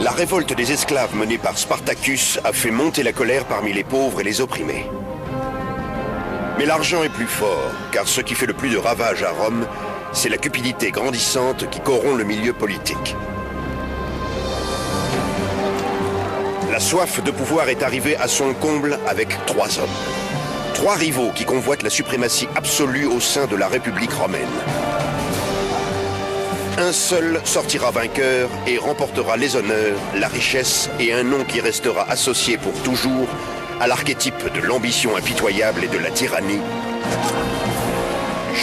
La révolte des esclaves menée par Spartacus a fait monter la colère parmi les pauvres et les opprimés. Mais l'argent est plus fort, car ce qui fait le plus de ravages à Rome, c'est la cupidité grandissante qui corrompt le milieu politique. La soif de pouvoir est arrivée à son comble avec 3 hommes. 3 rivaux qui convoitent la suprématie absolue au sein de la République romaine. Un seul sortira vainqueur et remportera les honneurs, la richesse et un nom qui restera associé pour toujours à l'archétype de l'ambition impitoyable et de la tyrannie,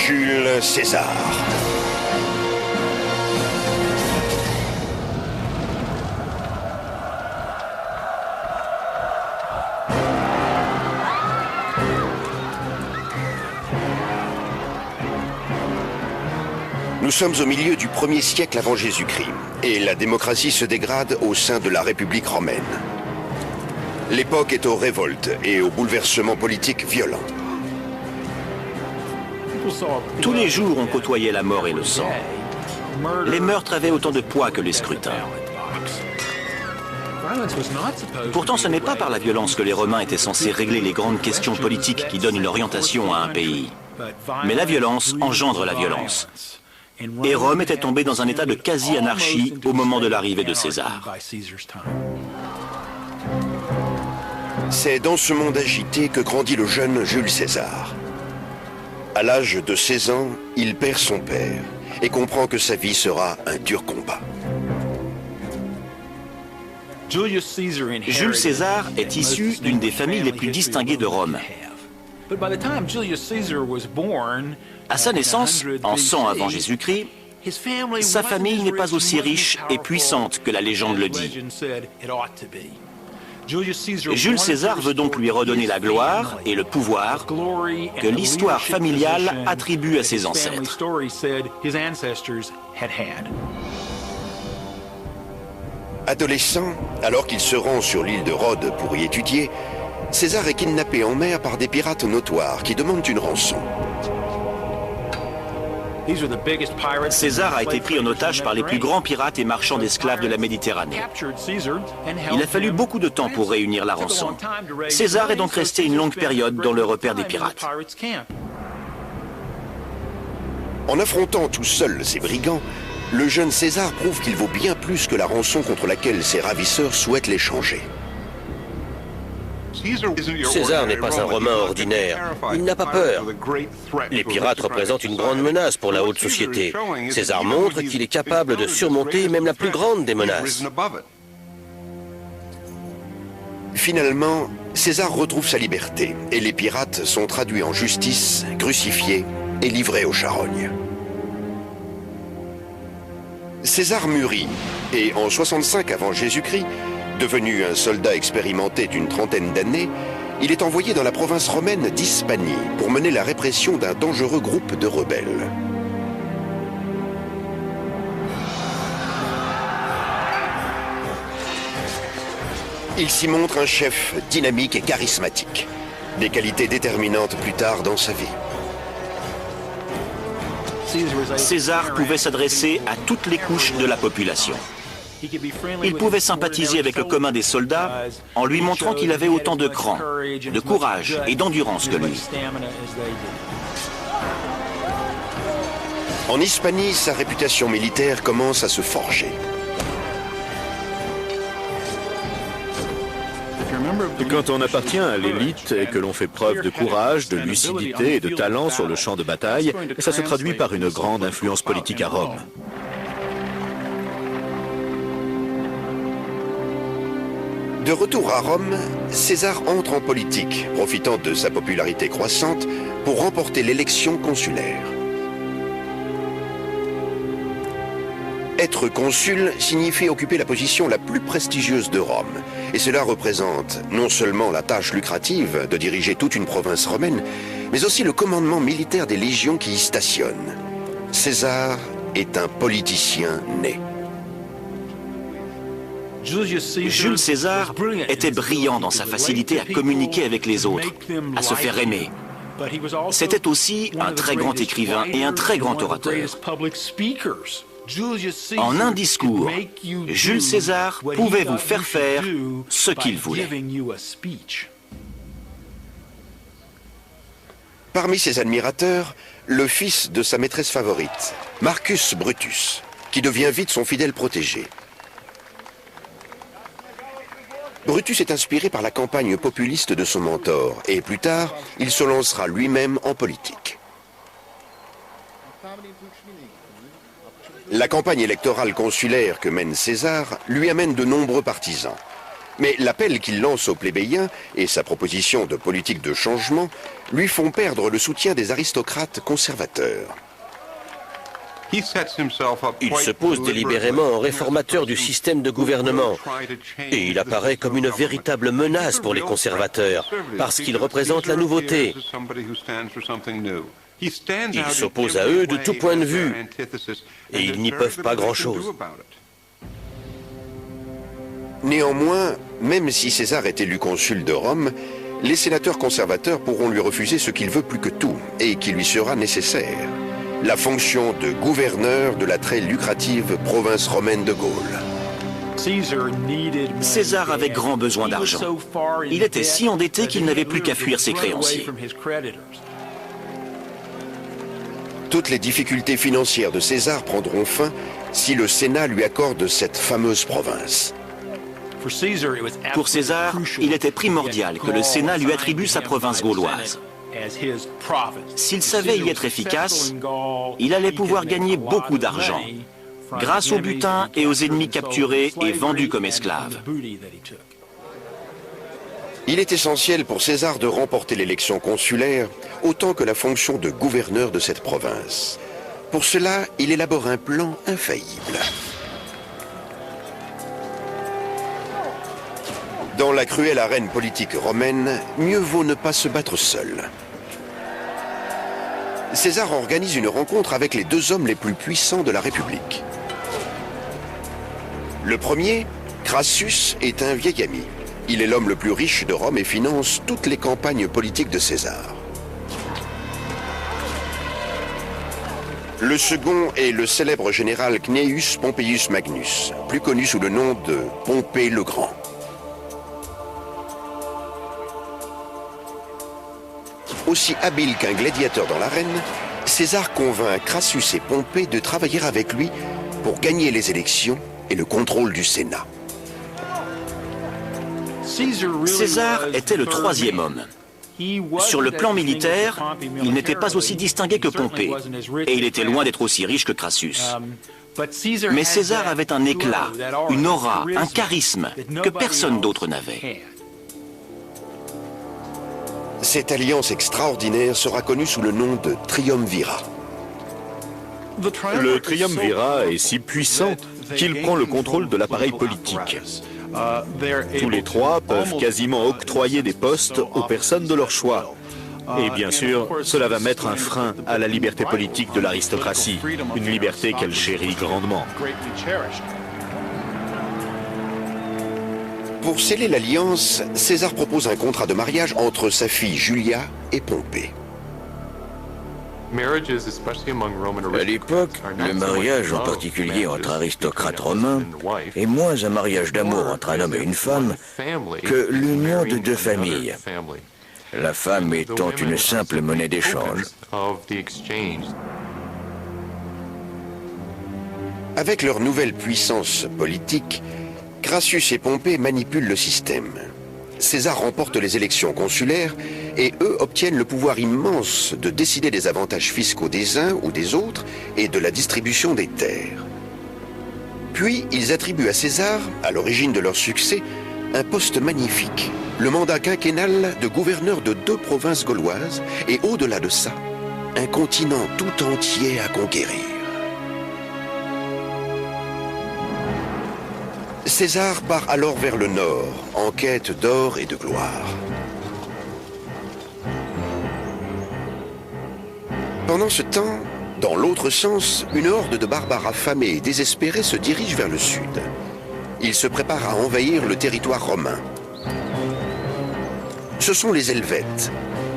Jules César. Nous sommes au milieu du 1er siècle avant Jésus-Christ et la démocratie se dégrade au sein de la République romaine. L'époque est aux révoltes et aux bouleversements politiques violents. Tous les jours, on côtoyait la mort et le sang. Les meurtres avaient autant de poids que les scrutins. Pourtant, ce n'est pas par la violence que les Romains étaient censés régler les grandes questions politiques qui donnent une orientation à un pays. Mais la violence engendre la violence. Et Rome était tombée dans un état de quasi-anarchie au moment de l'arrivée de César. C'est dans ce monde agité que grandit le jeune Jules César. À l'âge de 16 ans, il perd son père et comprend que sa vie sera un dur combat. Jules César est issu d'une des familles les plus distinguées de Rome. À sa naissance, en 100 avant Jésus-Christ, sa famille n'est pas aussi riche et puissante que la légende le dit. Jules César veut donc lui redonner la gloire et le pouvoir que l'histoire familiale attribue à ses ancêtres. Adolescent, alors qu'il se rend sur l'île de Rhodes pour y étudier, César est kidnappé en mer par des pirates notoires qui demandent une rançon. César a été pris en otage par les plus grands pirates et marchands d'esclaves de la Méditerranée. Il a fallu beaucoup de temps pour réunir la rançon. César est donc resté une longue période dans le repère des pirates. En affrontant tout seul ces brigands, le jeune César prouve qu'il vaut bien plus que la rançon contre laquelle ses ravisseurs souhaitent l'échanger. César n'est pas un Romain ordinaire. Il n'a pas peur. Les pirates représentent une grande menace pour la haute société. César montre qu'il est capable de surmonter même la plus grande des menaces. Finalement, César retrouve sa liberté et les pirates sont traduits en justice, crucifiés et livrés aux charognes. César mûrit et en 65 avant Jésus-Christ, devenu un soldat expérimenté d'une trentaine d'années, il est envoyé dans la province romaine d'Hispanie pour mener la répression d'un dangereux groupe de rebelles. Il s'y montre un chef dynamique et charismatique, des qualités déterminantes plus tard dans sa vie. César pouvait s'adresser à toutes les couches de la population. Il pouvait sympathiser avec le commun des soldats en lui montrant qu'il avait autant de cran, de courage et d'endurance que lui. En Hispanie, sa réputation militaire commence à se forger. Quand on appartient à l'élite et que l'on fait preuve de courage, de lucidité et de talent sur le champ de bataille, ça se traduit par une grande influence politique à Rome. De retour à Rome, César entre en politique, profitant de sa popularité croissante pour remporter l'élection consulaire. Être consul signifie occuper la position la plus prestigieuse de Rome. Et cela représente non seulement la tâche lucrative de diriger toute une province romaine, mais aussi le commandement militaire des légions qui y stationnent. César est un politicien né. Jules César était brillant dans sa facilité à communiquer avec les autres, à se faire aimer. C'était aussi un très grand écrivain et un très grand orateur. En un discours, Jules César pouvait vous faire faire ce qu'il voulait. Parmi ses admirateurs, le fils de sa maîtresse favorite, Marcus Brutus, qui devient vite son fidèle protégé. Brutus est inspiré par la campagne populiste de son mentor et plus tard, il se lancera lui-même en politique. La campagne électorale consulaire que mène César lui amène de nombreux partisans. Mais l'appel qu'il lance aux plébéiens et sa proposition de politique de changement lui font perdre le soutien des aristocrates conservateurs. Il se pose délibérément en réformateur du système de gouvernement et il apparaît comme une véritable menace pour les conservateurs parce qu'il représente la nouveauté. Il s'oppose à eux de tout point de vue et ils n'y peuvent pas grand-chose. Néanmoins, même si César est élu consul de Rome, les sénateurs conservateurs pourront lui refuser ce qu'il veut plus que tout et qui lui sera nécessaire: la fonction de gouverneur de la très lucrative province romaine de Gaule. César avait grand besoin d'argent. Il était si endetté qu'il n'avait plus qu'à fuir ses créanciers. Toutes les difficultés financières de César prendront fin si le Sénat lui accorde cette fameuse province. Pour César, il était primordial que le Sénat lui attribue sa province gauloise. S'il savait y être efficace, il allait pouvoir gagner beaucoup d'argent, grâce au butin et aux ennemis capturés et vendus comme esclaves. Il est essentiel pour César de remporter l'élection consulaire autant que la fonction de gouverneur de cette province. Pour cela, il élabore un plan infaillible. Dans la cruelle arène politique romaine, mieux vaut ne pas se battre seul. César organise une rencontre avec les deux hommes les plus puissants de la République. Le premier, Crassus, est un vieil ami. Il est l'homme le plus riche de Rome et finance toutes les campagnes politiques de César. Le second est le célèbre général Cneius Pompeius Magnus, plus connu sous le nom de Pompée le Grand. Aussi habile qu'un gladiateur dans l'arène, César convainc Crassus et Pompée de travailler avec lui pour gagner les élections et le contrôle du Sénat. César était le troisième homme. Sur le plan militaire, il n'était pas aussi distingué que Pompée, et il était loin d'être aussi riche que Crassus. Mais César avait un éclat, une aura, un charisme que personne d'autre n'avait. Cette alliance extraordinaire sera connue sous le nom de Triumvirat. Le triumvirat est si puissant qu'il prend le contrôle de l'appareil politique. Tous les trois peuvent quasiment octroyer des postes aux personnes de leur choix. Et bien sûr, cela va mettre un frein à la liberté politique de l'aristocratie, une liberté qu'elle chérit grandement. Pour sceller l'alliance, César propose un contrat de mariage entre sa fille Julia et Pompée. À l'époque, le mariage, en particulier entre aristocrates romains, est moins un mariage d'amour entre un homme et une femme que l'union de deux familles, la femme étant une simple monnaie d'échange. Avec leur nouvelle puissance politique, Crassus et Pompée manipulent le système. César remporte les élections consulaires et eux obtiennent le pouvoir immense de décider des avantages fiscaux des uns ou des autres et de la distribution des terres. Puis, ils attribuent à César, à l'origine de leur succès, un poste magnifique, le mandat quinquennal de gouverneur de 2 provinces gauloises et au-delà de ça, un continent tout entier à conquérir. César part alors vers le nord, en quête d'or et de gloire. Pendant ce temps, dans l'autre sens, une horde de barbares affamés et désespérés se dirige vers le sud. Ils se préparent à envahir le territoire romain. Ce sont les Helvètes.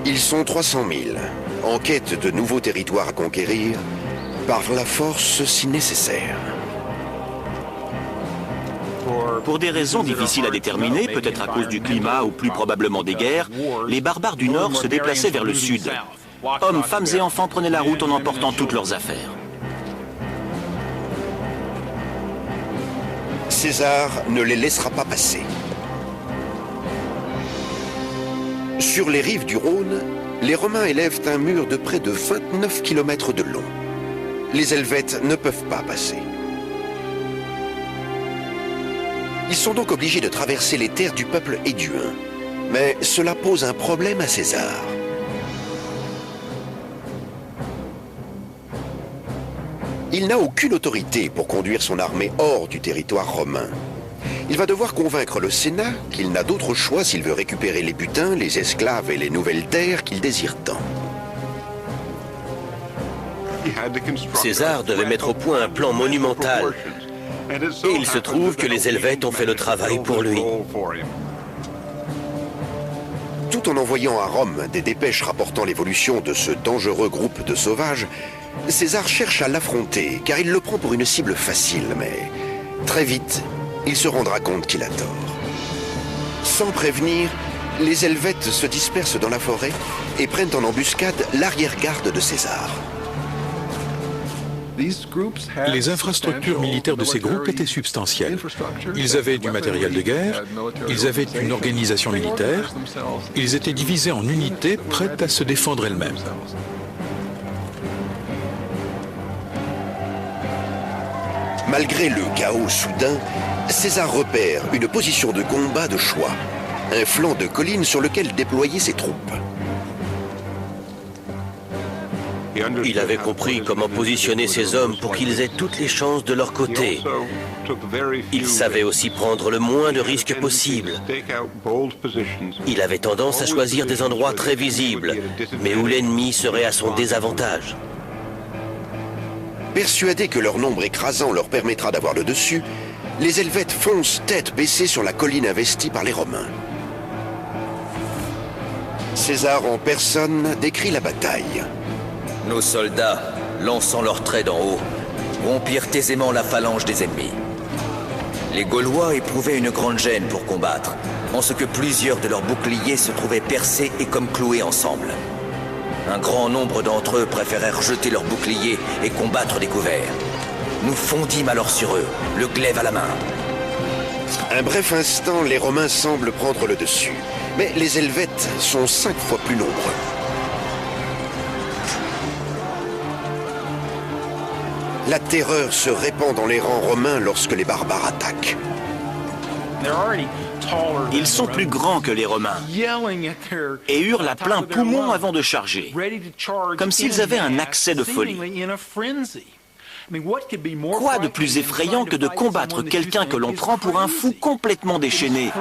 Ils sont 300 000, en quête de nouveaux territoires à conquérir, par la force si nécessaire. Pour des raisons difficiles à déterminer, peut-être à cause du climat ou plus probablement des guerres, les barbares du Nord se déplaçaient vers le Sud. Hommes, femmes et enfants prenaient la route en emportant toutes leurs affaires. César ne les laissera pas passer. Sur les rives du Rhône, les Romains élèvent un mur de près de 29 km de long. Les Helvètes ne peuvent pas passer. Ils sont donc obligés de traverser les terres du peuple éduin. Mais cela pose un problème à César. Il n'a aucune autorité pour conduire son armée hors du territoire romain. Il va devoir convaincre le Sénat qu'il n'a d'autre choix s'il veut récupérer les butins, les esclaves et les nouvelles terres qu'il désire tant. César devait mettre au point un plan monumental. Et il se trouve que les Helvètes ont fait le travail pour lui. Tout en envoyant à Rome des dépêches rapportant l'évolution de ce dangereux groupe de sauvages, César cherche à l'affronter, car il le prend pour une cible facile, mais très vite, il se rendra compte qu'il a tort. Sans prévenir, les Helvètes se dispersent dans la forêt et prennent en embuscade l'arrière-garde de César. Les infrastructures militaires de ces groupes étaient substantielles. Ils avaient du matériel de guerre, ils avaient une organisation militaire, ils étaient divisés en unités prêtes à se défendre elles-mêmes. Malgré le chaos soudain, César repère une position de combat de choix, un flanc de colline sur lequel déployer ses troupes. Il avait compris comment positionner ses hommes pour qu'ils aient toutes les chances de leur côté. Il savait aussi prendre le moins de risques possible. Il avait tendance à choisir des endroits très visibles, mais où l'ennemi serait à son désavantage. Persuadés que leur nombre écrasant leur permettra d'avoir le dessus, les Helvètes foncent tête baissée sur la colline investie par les Romains. César en personne décrit la bataille. Nos soldats, lançant leurs traits d'en haut, rompirent aisément la phalange des ennemis. Les Gaulois éprouvaient une grande gêne pour combattre, en ce que plusieurs de leurs boucliers se trouvaient percés et comme cloués ensemble. Un grand nombre d'entre eux préférèrent jeter leurs boucliers et combattre découvert. Nous fondîmes alors sur eux, le glaive à la main. Un bref instant, les Romains semblent prendre le dessus, mais les Helvètes sont 5 fois plus nombreux. La terreur se répand dans les rangs romains lorsque les barbares attaquent. Ils sont plus grands que les Romains et hurlent à plein poumon avant de charger, comme s'ils avaient un accès de folie. Quoi de plus effrayant que de combattre quelqu'un que l'on prend pour un fou complètement déchaîné?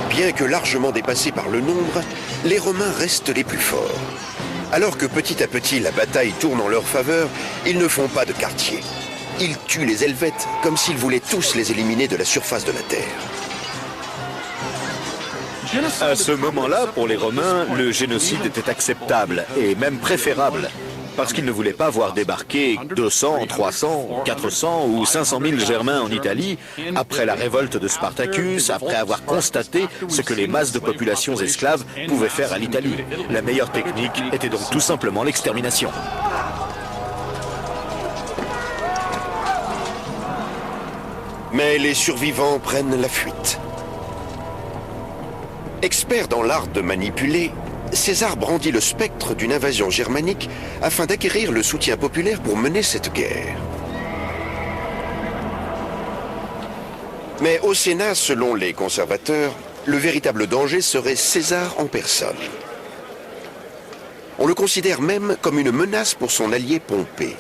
Bien que largement dépassés par le nombre, les Romains restent les plus forts. Alors que petit à petit la bataille tourne en leur faveur, ils ne font pas de quartier. Ils tuent les Helvètes comme s'ils voulaient tous les éliminer de la surface de la terre. À ce moment-là, pour les Romains, le génocide était acceptable et même préférable, parce qu'ils ne voulaient pas voir débarquer 200, 300, 400 ou 500 000 Germains en Italie après la révolte de Spartacus, après avoir constaté ce que les masses de populations esclaves pouvaient faire à l'Italie. La meilleure technique était donc tout simplement l'extermination. Mais les survivants prennent la fuite. Expert dans l'art de manipuler, César brandit le spectre d'une invasion germanique afin d'acquérir le soutien populaire pour mener cette guerre. Mais au Sénat, selon les conservateurs, le véritable danger serait César en personne. On le considère même comme une menace pour son allié Pompée.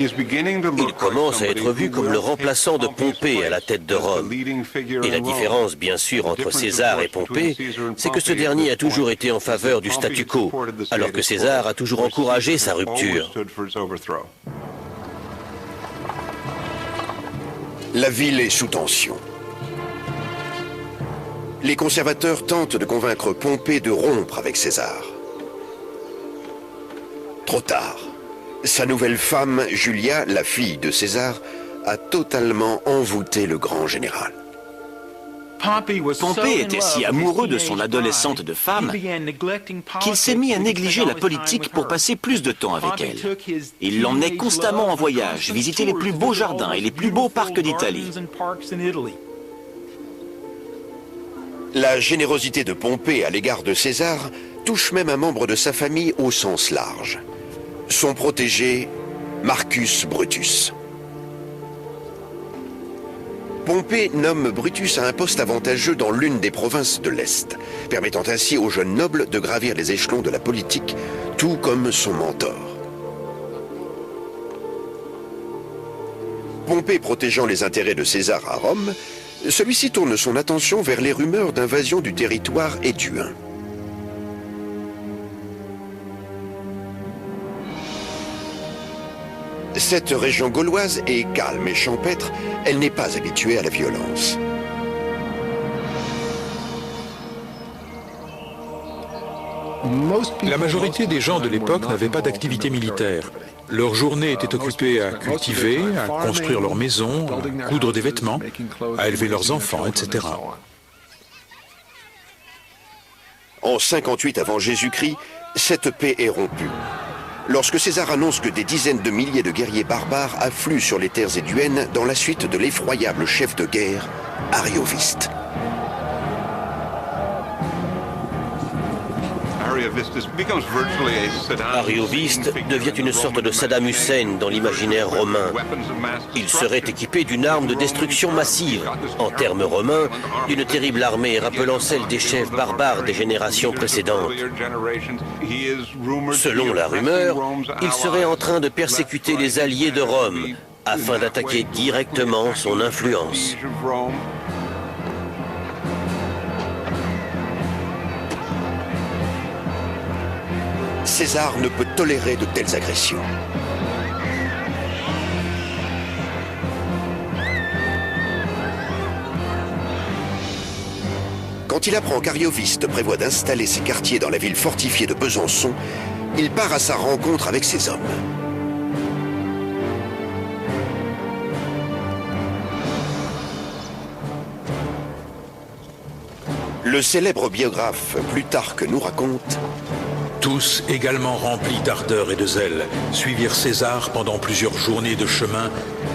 Il commence à être vu comme le remplaçant de Pompée à la tête de Rome. Et la différence, bien sûr, entre César et Pompée, c'est que ce dernier a toujours été en faveur du statu quo, alors que César a toujours encouragé sa rupture. La ville est sous tension. Les conservateurs tentent de convaincre Pompée de rompre avec César. Trop tard. Sa nouvelle femme, Julia, la fille de César, a totalement envoûté le grand général. Pompée était si amoureux de son adolescente de femme qu'il s'est mis à négliger la politique pour passer plus de temps avec elle. Il l'emmenait constamment en voyage, visiter les plus beaux jardins et les plus beaux parcs d'Italie. La générosité de Pompée à l'égard de César touche même un membre de sa famille au sens large. Son protégé, Marcus Brutus. Pompée nomme Brutus à un poste avantageux dans l'une des provinces de l'Est, permettant ainsi aux jeunes nobles de gravir les échelons de la politique, tout comme son mentor. Pompée protégeant les intérêts de César à Rome, celui-ci tourne son attention vers les rumeurs d'invasion du territoire étuin. Cette région gauloise est calme et champêtre, elle n'est pas habituée à la violence. La majorité des gens de l'époque n'avaient pas d'activité militaire. Leur journée était occupée à cultiver, à construire leurs maisons, à coudre des vêtements, à élever leurs enfants, etc. En 58 avant Jésus-Christ, cette paix est rompue. Lorsque César annonce que des dizaines de milliers de guerriers barbares affluent sur les terres éduennes dans la suite de l'effroyable chef de guerre, Arioviste. Arioviste devient une sorte de Saddam Hussein dans l'imaginaire romain. Il serait équipé d'une arme de destruction massive, en termes romains, d'une terrible armée rappelant celle des chefs barbares des générations précédentes. Selon la rumeur, il serait en train de persécuter les alliés de Rome afin d'attaquer directement son influence. César ne peut tolérer de telles agressions. Quand il apprend qu'Arioviste prévoit d'installer ses quartiers dans la ville fortifiée de Besançon, il part à sa rencontre avec ses hommes. Le célèbre biographe Plutarque nous raconte: tous, également remplis d'ardeur et de zèle, suivirent César pendant plusieurs journées de chemin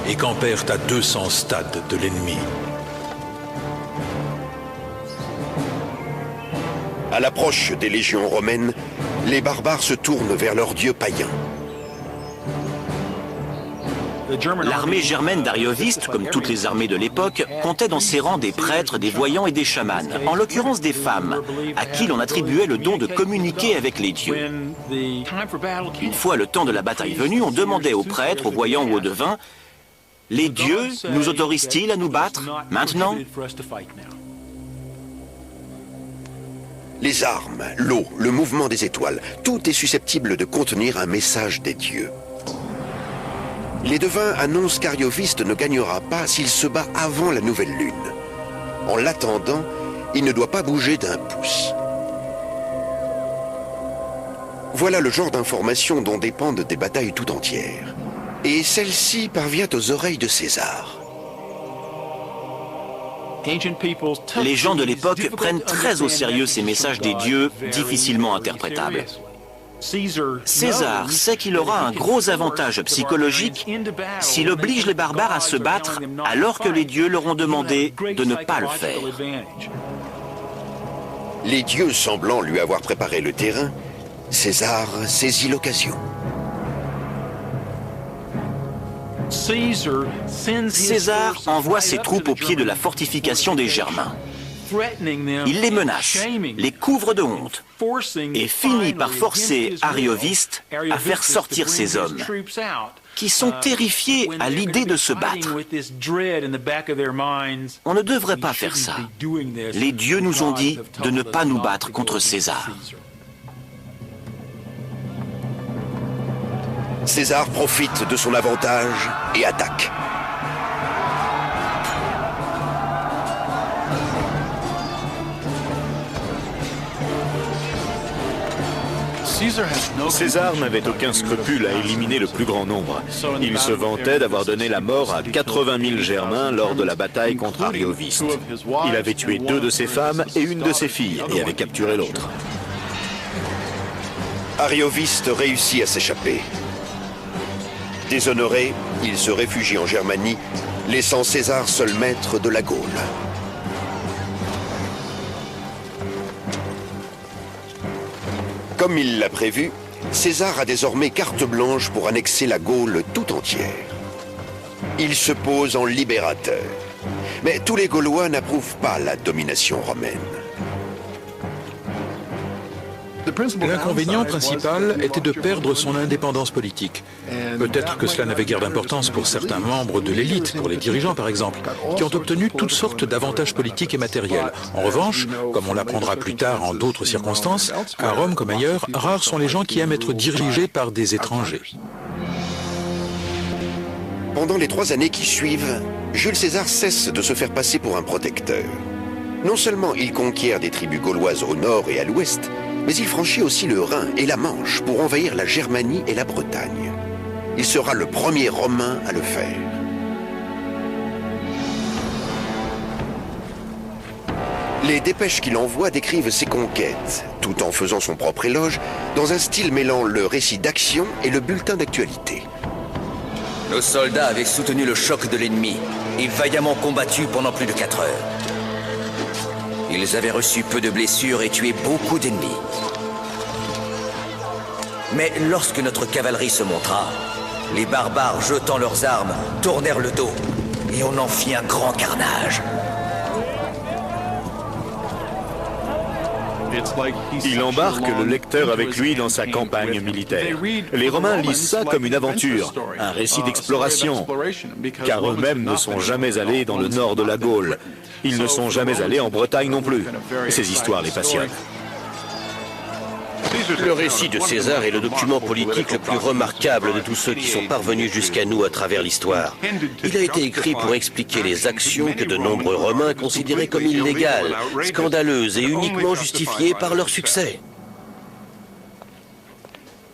et campèrent à 200 stades de l'ennemi. À l'approche des légions romaines, les barbares se tournent vers leurs dieux païens. L'armée germaine d'Arioviste, comme toutes les armées de l'époque, comptait dans ses rangs des prêtres, des voyants et des chamans, en l'occurrence des femmes, à qui l'on attribuait le don de communiquer avec les dieux. Une fois le temps de la bataille venu, on demandait aux prêtres, aux voyants ou aux devins: « Les dieux nous autorisent-ils à nous battre maintenant ?» Les armes, l'eau, le mouvement des étoiles, tout est susceptible de contenir un message des dieux. Les devins annoncent qu'Arioviste ne gagnera pas s'il se bat avant la nouvelle lune. En l'attendant, il ne doit pas bouger d'un pouce. Voilà le genre d'informations dont dépendent des batailles tout entières. Et celle-ci parvient aux oreilles de César. Les gens de l'époque prennent très au sérieux ces messages des dieux difficilement interprétables. César sait qu'il aura un gros avantage psychologique s'il oblige les barbares à se battre alors que les dieux leur ont demandé de ne pas le faire. Les dieux semblant lui avoir préparé le terrain, César saisit l'occasion. César envoie ses troupes au pied de la fortification des Germains. Il les menace, les couvre de honte et finit par forcer Arioviste à faire sortir ses hommes, qui sont terrifiés à l'idée de se battre. On ne devrait pas faire ça. Les dieux nous ont dit de ne pas nous battre contre César. César profite de son avantage et attaque. César n'avait aucun scrupule à éliminer le plus grand nombre. Il se vantait d'avoir donné la mort à 80 000 Germains lors de la bataille contre Arioviste. Il avait tué 2 de ses femmes et une de ses filles et avait capturé l'autre. Arioviste réussit à s'échapper. Déshonoré, il se réfugie en Germanie, laissant César seul maître de la Gaule. Comme il l'a prévu, César a désormais carte blanche pour annexer la Gaule tout entière. Il se pose en libérateur. Mais tous les Gaulois n'approuvent pas la domination romaine. L'inconvénient principal était de perdre son indépendance politique. Peut-être que cela n'avait guère d'importance pour certains membres de l'élite, pour les dirigeants par exemple, qui ont obtenu toutes sortes d'avantages politiques et matériels. En revanche, comme on l'apprendra plus tard en d'autres circonstances, à Rome comme ailleurs, rares sont les gens qui aiment être dirigés par des étrangers. Pendant les 3 années qui suivent, Jules César cesse de se faire passer pour un protecteur. Non seulement il conquiert des tribus gauloises au nord et à l'ouest, mais il franchit aussi le Rhin et la Manche pour envahir la Germanie et la Bretagne. Il sera le premier Romain à le faire. Les dépêches qu'il envoie décrivent ses conquêtes, tout en faisant son propre éloge, dans un style mêlant le récit d'action et le bulletin d'actualité. Nos soldats avaient soutenu le choc de l'ennemi et vaillamment combattu pendant plus de 4 heures. Ils avaient reçu peu de blessures et tué beaucoup d'ennemis. Mais lorsque notre cavalerie se montra, les barbares, jetant leurs armes, tournèrent le dos et on en fit un grand carnage. Il embarque le lecteur avec lui dans sa campagne militaire. Les Romains lisent ça comme une aventure, un récit d'exploration, car eux-mêmes ne sont jamais allés dans le nord de la Gaule. Ils ne sont jamais allés en Bretagne non plus. Ces histoires les passionnent. Le récit de César est le document politique le plus remarquable de tous ceux qui sont parvenus jusqu'à nous à travers l'histoire. Il a été écrit pour expliquer les actions que de nombreux Romains considéraient comme illégales, scandaleuses et uniquement justifiées par leur succès.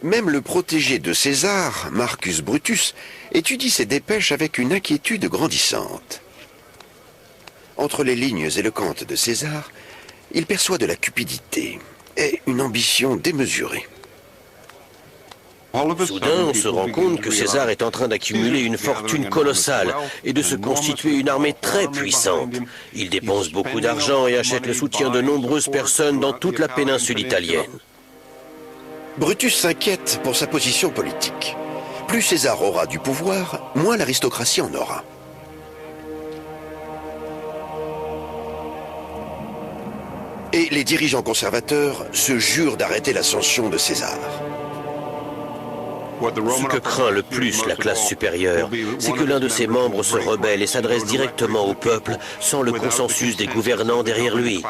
Même le protégé de César, Marcus Brutus, étudie ces dépêches avec une inquiétude grandissante. Entre les lignes éloquentes de César, il perçoit de la cupidité et une ambition démesurée. Soudain, on se rend compte que César est en train d'accumuler une fortune colossale et de se constituer une armée très puissante. Il dépense beaucoup d'argent et achète le soutien de nombreuses personnes dans toute la péninsule italienne. Brutus s'inquiète pour sa position politique. Plus César aura du pouvoir, moins l'aristocratie en aura. Et les dirigeants conservateurs se jurent d'arrêter l'ascension de César. Ce que craint le plus la classe supérieure, c'est que l'un de ses membres se rebelle et s'adresse directement au peuple sans le consensus des gouvernants derrière lui.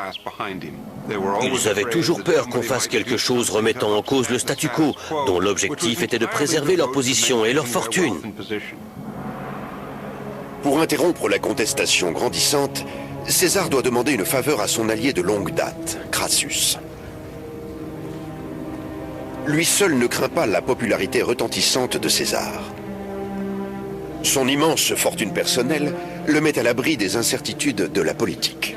Ils avaient toujours peur qu'on fasse quelque chose remettant en cause le statu quo, dont l'objectif était de préserver leur position et leur fortune. Pour interrompre la contestation grandissante, César doit demander une faveur à son allié de longue date, Crassus. Lui seul ne craint pas la popularité retentissante de César. Son immense fortune personnelle le met à l'abri des incertitudes de la politique.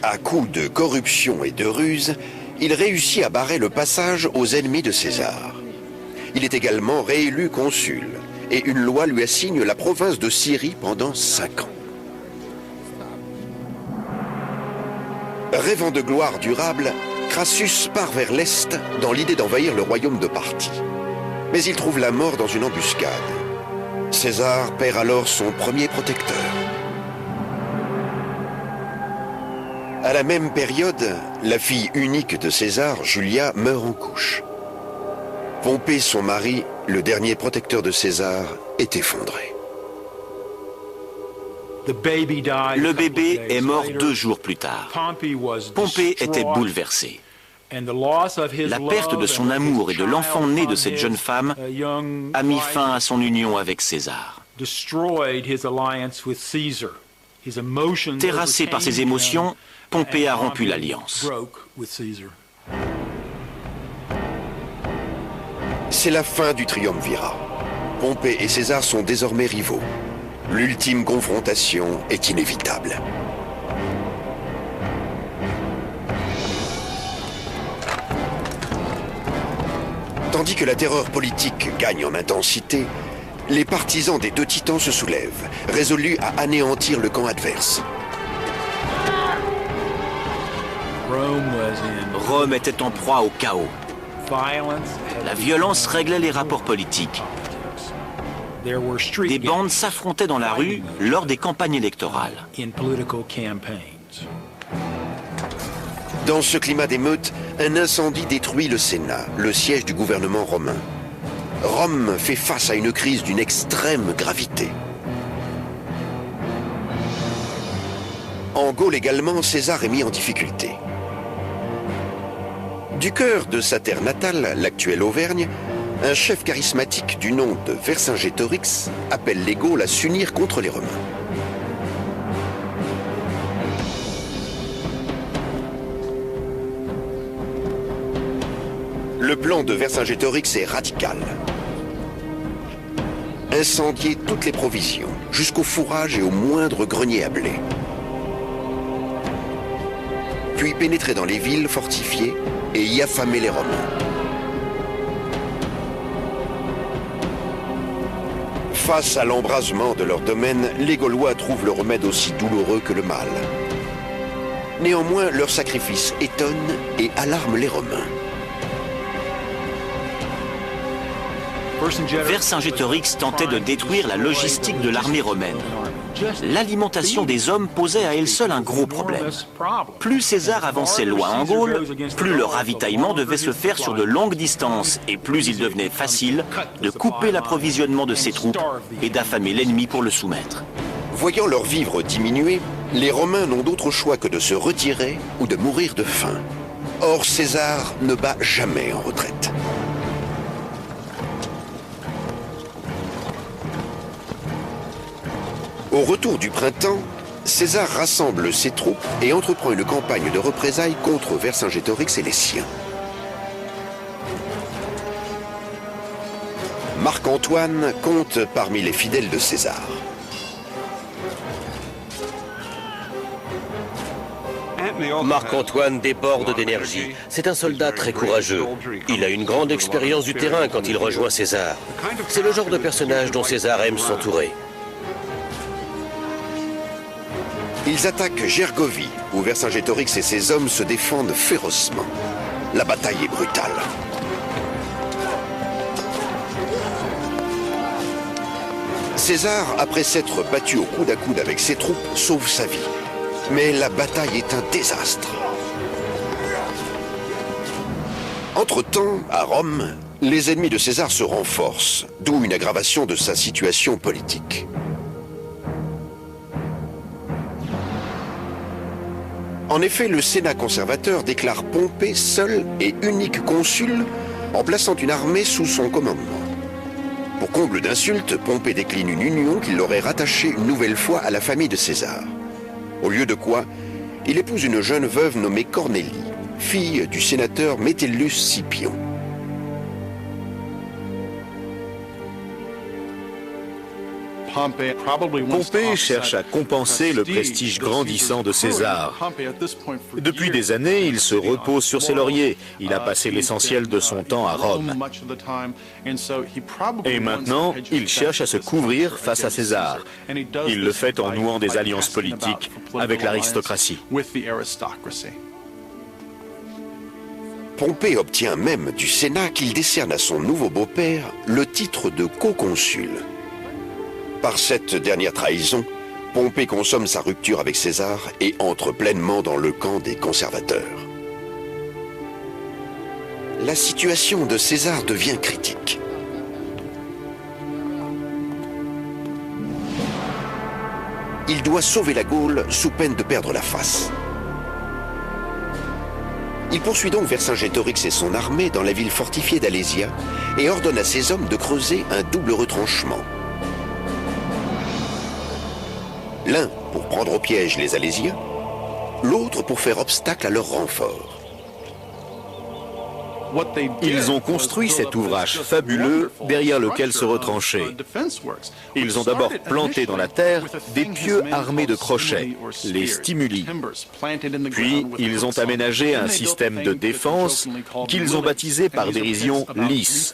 À coups de corruption et de ruse, il réussit à barrer le passage aux ennemis de César. Il est également réélu consul, et une loi lui assigne la province de Syrie pendant 5 ans. Rêvant de gloire durable, Crassus part vers l'est dans l'idée d'envahir le royaume de Parthie. Mais il trouve la mort dans une embuscade. César perd alors son premier protecteur. À la même période, la fille unique de César, Julia, meurt en couche. Pompée, son mari, le dernier protecteur de César, est effondré. Le bébé est mort 2 jours plus tard. Pompée était bouleversé. La perte de son amour et de l'enfant né de cette jeune femme a mis fin à son union avec César. Terrassé par ses émotions, Pompée a rompu l'alliance. C'est la fin du triumvirat. Pompée et César sont désormais rivaux. L'ultime confrontation est inévitable. Tandis que la terreur politique gagne en intensité, les partisans des deux titans se soulèvent, résolus à anéantir le camp adverse. Rome était en proie au chaos. La violence réglait les rapports politiques. Des bandes s'affrontaient dans la rue lors des campagnes électorales. Dans ce climat d'émeute, un incendie détruit le Sénat, le siège du gouvernement romain. Rome fait face à une crise d'une extrême gravité. En Gaule également, César est mis en difficulté. Du cœur de sa terre natale, l'actuelle Auvergne, un chef charismatique du nom de Vercingétorix appelle les Gaules à s'unir contre les Romains. Le plan de Vercingétorix est radical. Incendier toutes les provisions, jusqu'au fourrage et au moindre grenier à blé. Puis pénétrer dans les villes fortifiées et y affamer les Romains. Face à l'embrasement de leur domaine, les Gaulois trouvent le remède aussi douloureux que le mal. Néanmoins, leur sacrifice étonne et alarme les Romains. Vercingétorix tentait de détruire la logistique de l'armée romaine. L'alimentation des hommes posait à elle seule un gros problème. Plus César avançait loin en Gaule, plus le ravitaillement devait se faire sur de longues distances et plus il devenait facile de couper l'approvisionnement de ses troupes et d'affamer l'ennemi pour le soumettre. Voyant leurs vivres diminuer, les Romains n'ont d'autre choix que de se retirer ou de mourir de faim. Or, César ne bat jamais en retraite. Au retour du printemps, César rassemble ses troupes et entreprend une campagne de représailles contre Vercingétorix et les siens. Marc-Antoine compte parmi les fidèles de César. Marc-Antoine déborde d'énergie. C'est un soldat très courageux. Il a une grande expérience du terrain quand il rejoint César. C'est le genre de personnage dont César aime s'entourer. Ils attaquent Gergovie, où Vercingétorix et ses hommes se défendent férocement. La bataille est brutale. César, après s'être battu au coude à coude avec ses troupes, sauve sa vie. Mais la bataille est un désastre. Entre-temps, à Rome, les ennemis de César se renforcent, d'où une aggravation de sa situation politique. En effet, le Sénat conservateur déclare Pompée seul et unique consul en plaçant une armée sous son commandement. Pour comble d'insultes, Pompée décline une union qui l'aurait rattachée une nouvelle fois à la famille de César. Au lieu de quoi, il épouse une jeune veuve nommée Cornélie, fille du sénateur Metellus Scipion. Pompée cherche à compenser le prestige grandissant de César. Depuis des années, il se repose sur ses lauriers. Il a passé l'essentiel de son temps à Rome. Et maintenant, il cherche à se couvrir face à César. Il le fait en nouant des alliances politiques avec l'aristocratie. Pompée obtient même du Sénat qu'il décerne à son nouveau beau-père le titre de co-consul. Par cette dernière trahison, Pompée consomme sa rupture avec César et entre pleinement dans le camp des conservateurs. La situation de César devient critique. Il doit sauver la Gaule sous peine de perdre la face. Il poursuit donc Vercingétorix et son armée dans la ville fortifiée d'Alésia et ordonne à ses hommes de creuser un double retranchement. L'un pour prendre au piège les Alésiens, l'autre pour faire obstacle à leur renfort. Ils ont construit cet ouvrage fabuleux derrière lequel se retrancher. Ils ont d'abord planté dans la terre des pieux armés de crochets, les stimuli. Puis, ils ont aménagé un système de défense qu'ils ont baptisé par dérision lisse.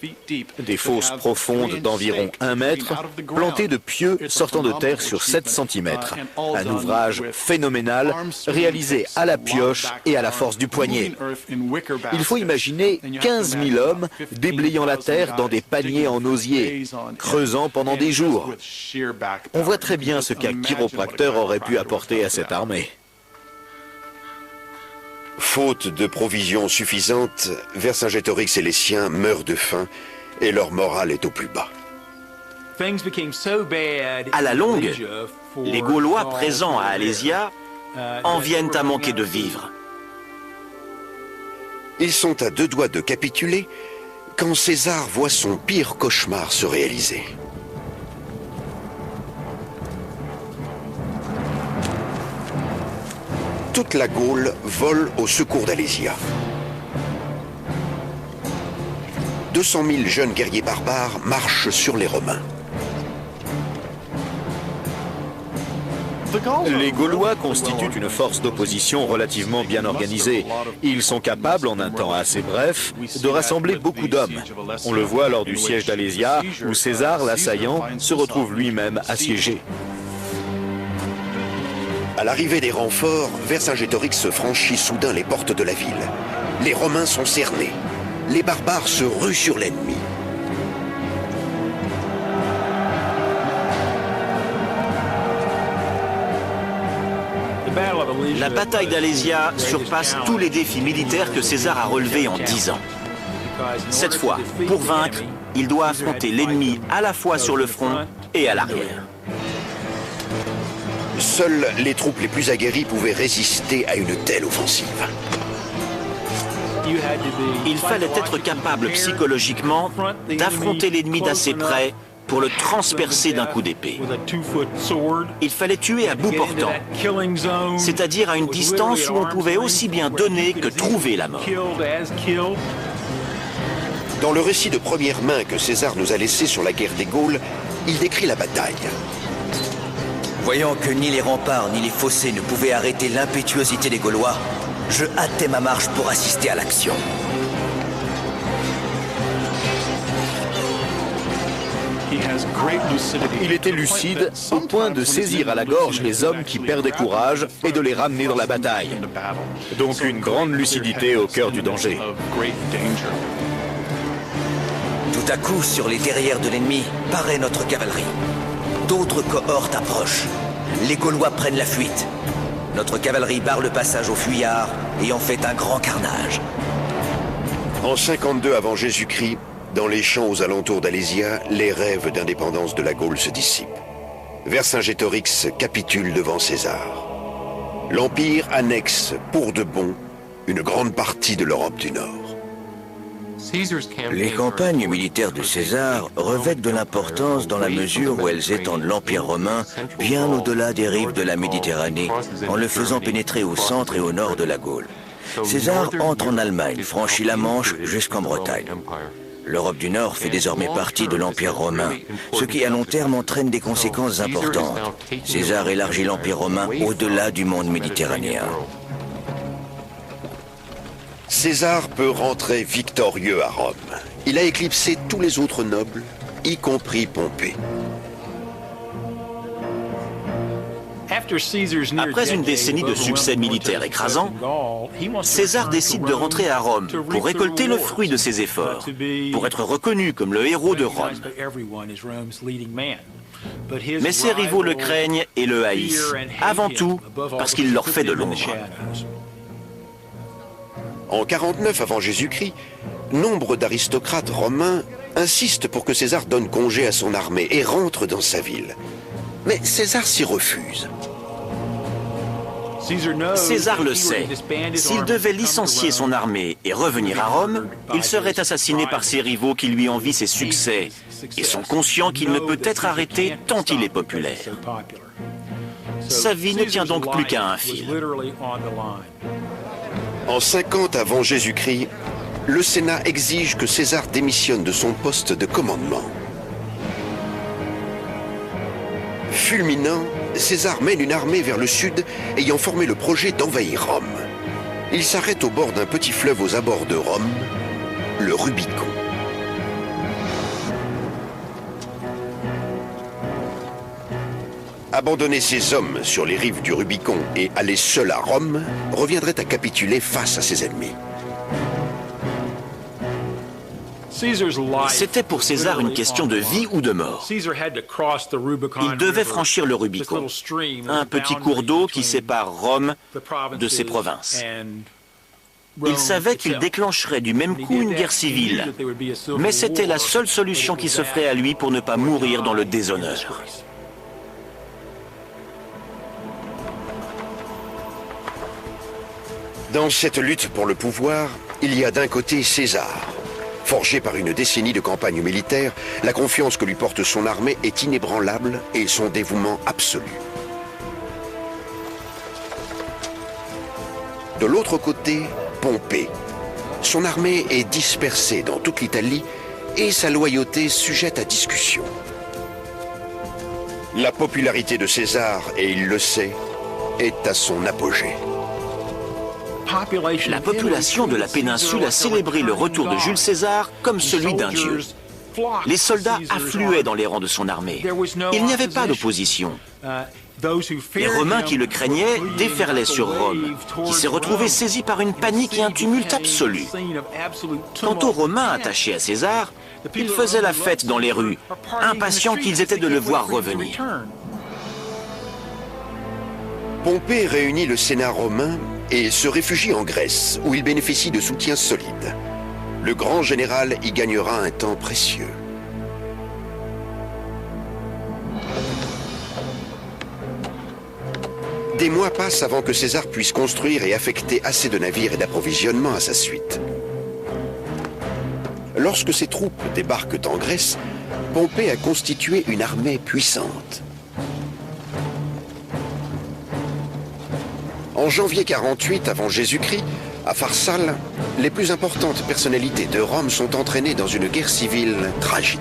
Des fosses profondes d'environ 1 mètre, plantées de pieux sortant de terre sur 7 cm. Un ouvrage phénoménal, réalisé à la pioche et à la force du poignet. Il faut imaginer 15 000 hommes déblayant la terre dans des paniers en osier, creusant pendant des jours. On voit très bien ce qu'un chiropracteur aurait pu apporter à cette armée. Faute de provisions suffisantes, Vercingétorix et les siens meurent de faim et leur morale est au plus bas. À la longue, les Gaulois présents à Alésia en viennent à manquer de vivres. Ils sont à 2 doigts de capituler quand César voit son pire cauchemar se réaliser. Toute la Gaule vole au secours d'Alésia. 200 000 jeunes guerriers barbares marchent sur les Romains. Les Gaulois constituent une force d'opposition relativement bien organisée. Ils sont capables, en un temps assez bref, de rassembler beaucoup d'hommes. On le voit lors du siège d'Alésia, où César, l'assaillant, se retrouve lui-même assiégé. À l'arrivée des renforts, Vercingétorix franchit soudain les portes de la ville. Les Romains sont cernés. Les barbares se ruent sur l'ennemi. La bataille d'Alésia surpasse tous les défis militaires que César a relevés en 10 ans. Cette fois, pour vaincre, il doit affronter l'ennemi à la fois sur le front et à l'arrière. Seules les troupes les plus aguerries pouvaient résister à une telle offensive. Il fallait être capable psychologiquement d'affronter l'ennemi d'assez près pour le transpercer d'un coup d'épée. Il fallait tuer à bout portant, c'est-à-dire à une distance où on pouvait aussi bien donner que trouver la mort. Dans le récit de première main que César nous a laissé sur la guerre des Gaules, il décrit la bataille. Voyant que ni les remparts ni les fossés ne pouvaient arrêter l'impétuosité des Gaulois, je hâtai ma marche pour assister à l'action. Il était lucide au point de saisir à la gorge les hommes qui perdaient courage et de les ramener dans la bataille. Donc une grande lucidité au cœur du danger. Tout à coup, sur les derrières de l'ennemi, paraît notre cavalerie. D'autres cohortes approchent. Les Gaulois prennent la fuite. Notre cavalerie barre le passage aux fuyards et en fait un grand carnage. En 52 avant Jésus-Christ, dans les champs aux alentours d'Alésia, les rêves d'indépendance de la Gaule se dissipent. Vercingétorix capitule devant César. L'Empire annexe pour de bon une grande partie de l'Europe du Nord. Les campagnes militaires de César revêtent de l'importance dans la mesure où elles étendent l'Empire romain bien au-delà des rives de la Méditerranée, en le faisant pénétrer au centre et au nord de la Gaule. César entre en Allemagne, franchit la Manche jusqu'en Bretagne. L'Europe du Nord fait désormais partie de l'Empire romain, ce qui à long terme entraîne des conséquences importantes. César élargit l'Empire romain au-delà du monde méditerranéen. César peut rentrer victorieux à Rome. Il a éclipsé tous les autres nobles, y compris Pompée. Après une décennie de succès militaire écrasant, César décide de rentrer à Rome pour récolter le fruit de ses efforts, pour être reconnu comme le héros de Rome. Mais ses rivaux le craignent et le haïssent, avant tout parce qu'il leur fait de l'ombre. En 49 avant Jésus-Christ, nombre d'aristocrates romains insistent pour que César donne congé à son armée et rentre dans sa ville. Mais César s'y refuse. César le sait. S'il devait licencier son armée et revenir à Rome, il serait assassiné par ses rivaux qui lui envient ses succès et sont conscients qu'il ne peut être arrêté tant il est populaire. Sa vie ne tient donc plus qu'à un fil. En 50 avant Jésus-Christ, le Sénat exige que César démissionne de son poste de commandement. Fulminant, César mène une armée vers le sud, ayant formé le projet d'envahir Rome. Il s'arrête au bord d'un petit fleuve aux abords de Rome, le Rubicon. Abandonner ses hommes sur les rives du Rubicon et aller seul à Rome reviendrait à capituler face à ses ennemis. C'était pour César une question de vie ou de mort. Il devait franchir le Rubicon, un petit cours d'eau qui sépare Rome de ses provinces. Il savait qu'il déclencherait du même coup une guerre civile, mais c'était la seule solution qui s'offrait à lui pour ne pas mourir dans le déshonneur. Dans cette lutte pour le pouvoir, il y a d'un côté César. Forgé par une décennie de campagne militaire, la confiance que lui porte son armée est inébranlable et son dévouement absolu. De l'autre côté, Pompée. Son armée est dispersée dans toute l'Italie et sa loyauté sujette à discussion. La popularité de César, et il le sait, est à son apogée. La population de la péninsule a célébré le retour de Jules César comme celui d'un dieu. Les soldats affluaient dans les rangs de son armée. Il n'y avait pas d'opposition. Les Romains qui le craignaient déferlaient sur Rome, qui s'est retrouvé saisi par une panique et un tumulte absolu. Quant aux Romains attachés à César, ils faisaient la fête dans les rues, impatients qu'ils étaient de le voir revenir. Pompée réunit le Sénat romain et se réfugie en Grèce, où il bénéficie de soutien solide. Le grand général y gagnera un temps précieux. Des mois passent avant que César puisse construire et affecter assez de navires et d'approvisionnement à sa suite. Lorsque ses troupes débarquent en Grèce, Pompée a constitué une armée puissante. En janvier 48 avant Jésus-Christ, à Pharsale, les plus importantes personnalités de Rome sont entraînées dans une guerre civile tragique.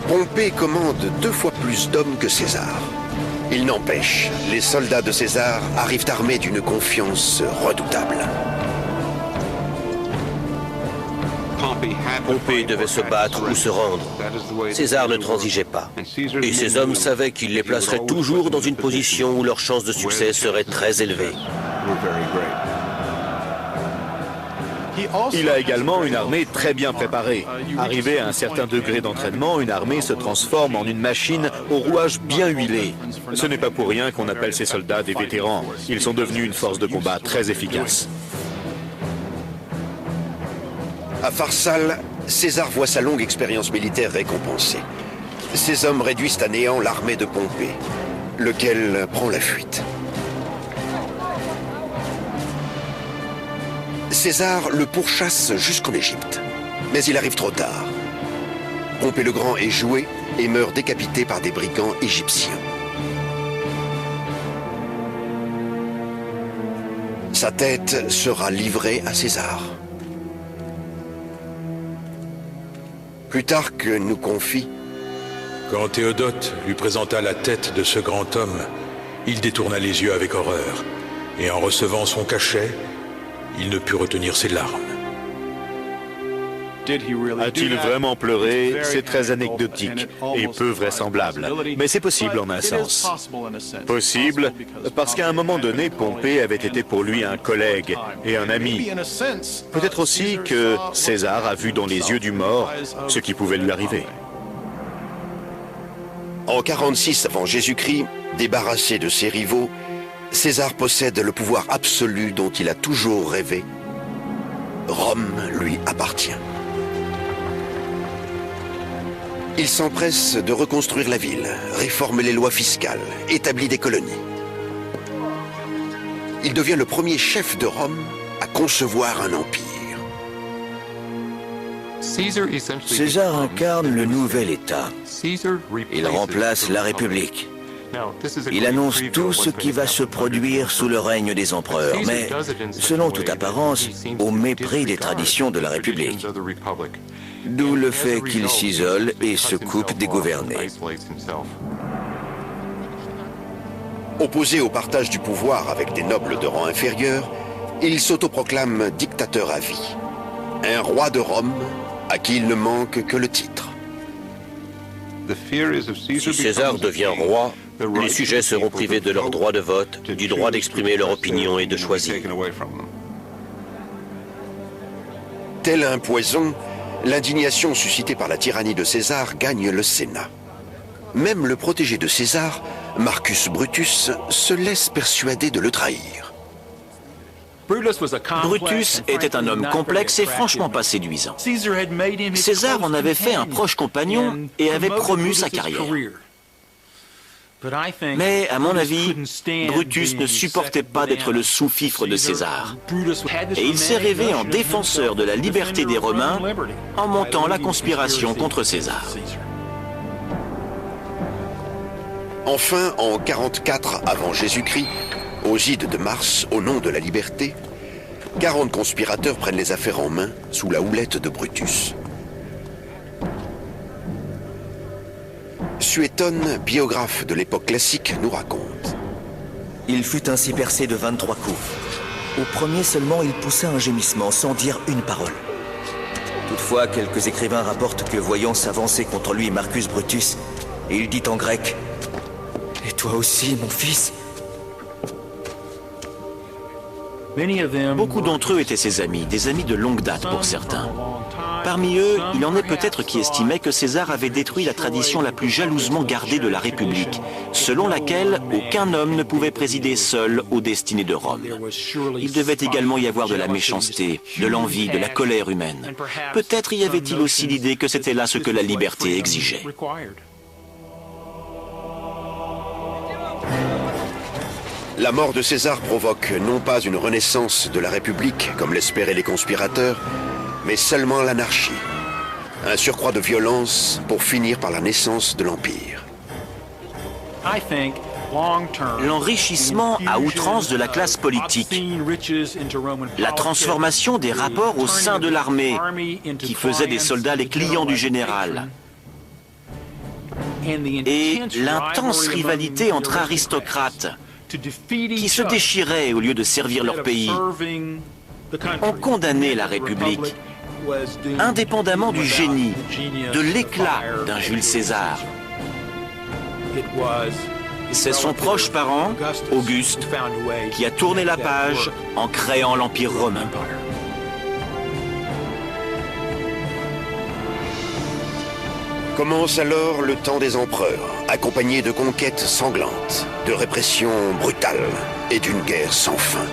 Pompée commande 2 fois plus d'hommes que César. Il n'empêche, les soldats de César arrivent armés d'une confiance redoutable. Pompée devait se battre ou se rendre. César ne transigeait pas. Et ses hommes savaient qu'il les placerait toujours dans une position où leurs chances de succès seraient très élevées. Il a également une armée très bien préparée. Arrivé à un certain degré d'entraînement, une armée se transforme en une machine au rouage bien huilé. Ce n'est pas pour rien qu'on appelle ces soldats des vétérans. Ils sont devenus une force de combat très efficace. À Pharsale, César voit sa longue expérience militaire récompensée. Ses hommes réduisent à néant l'armée de Pompée, lequel prend la fuite. César le pourchasse jusqu'en Égypte, mais il arrive trop tard. Pompée le Grand est joué et meurt décapité par des brigands égyptiens. Sa tête sera livrée à César. Plutarque nous confie: quand Théodote lui présenta la tête de ce grand homme, il détourna les yeux avec horreur, et en recevant son cachet, il ne put retenir ses larmes. A-t-il vraiment pleuré? C'est très anecdotique et peu vraisemblable. Mais c'est possible en un sens. Possible parce qu'à un moment donné, Pompée avait été pour lui un collègue et un ami. Peut-être aussi que César a vu dans les yeux du mort ce qui pouvait lui arriver. En 46 avant Jésus-Christ, débarrassé de ses rivaux, César possède le pouvoir absolu dont il a toujours rêvé. Rome lui appartient. Il s'empresse de reconstruire la ville, réforme les lois fiscales, établit des colonies. Il devient le premier chef de Rome à concevoir un empire. César incarne le nouvel État. Il remplace la République. Il annonce tout ce qui va se produire sous le règne des empereurs, mais selon toute apparence, au mépris des traditions de la République. D'où le fait qu'il s'isole et se coupe des gouvernés. Opposé au partage du pouvoir avec des nobles de rang inférieur, il s'autoproclame dictateur à vie. Un roi de Rome à qui il ne manque que le titre. Si César devient roi, les sujets seront privés de leur droit de vote, du droit d'exprimer leur opinion et de choisir. Tel un poison, l'indignation suscitée par la tyrannie de César gagne le Sénat. Même le protégé de César, Marcus Brutus, se laisse persuader de le trahir. Brutus était un homme complexe et franchement pas séduisant. César en avait fait un proche compagnon et avait promu sa carrière. Mais, à mon avis, Brutus ne supportait pas d'être le sous-fifre de César. Et il s'est révélé en défenseur de la liberté des Romains en montant la conspiration contre César. Enfin, en 44 avant Jésus-Christ, aux ides de Mars, au nom de la liberté, 40 conspirateurs prennent les affaires en main sous la houlette de Brutus. Suétone, biographe de l'époque classique, nous raconte. Il fut ainsi percé de 23 coups. Au premier seulement, il poussa un gémissement sans dire une parole. Toutefois, quelques écrivains rapportent que voyant s'avancer contre lui Marcus Brutus, il dit en grec « Et toi aussi, mon fils ?» Beaucoup d'entre eux étaient ses amis, des amis de longue date pour certains. Parmi eux, il en est peut-être qui estimaient que César avait détruit la tradition la plus jalousement gardée de la République, selon laquelle aucun homme ne pouvait présider seul aux destinées de Rome. Il devait également y avoir de la méchanceté, de l'envie, de la colère humaine. Peut-être y avait-il aussi l'idée que c'était là ce que la liberté exigeait. La mort de César provoque non pas une renaissance de la République, comme l'espéraient les conspirateurs, mais seulement l'anarchie. Un surcroît de violence pour finir par la naissance de l'Empire. L'enrichissement à outrance de la classe politique, la transformation des rapports au sein de l'armée, qui faisait des soldats les clients du général, et l'intense rivalité entre aristocrates, qui se déchiraient au lieu de servir leur pays, ont condamné la République, indépendamment du génie, de l'éclat d'un Jules César. C'est son proche parent, Auguste, qui a tourné la page en créant l'Empire romain. Commence alors le temps des empereurs, accompagné de conquêtes sanglantes, de répressions brutales et d'une guerre sans fin.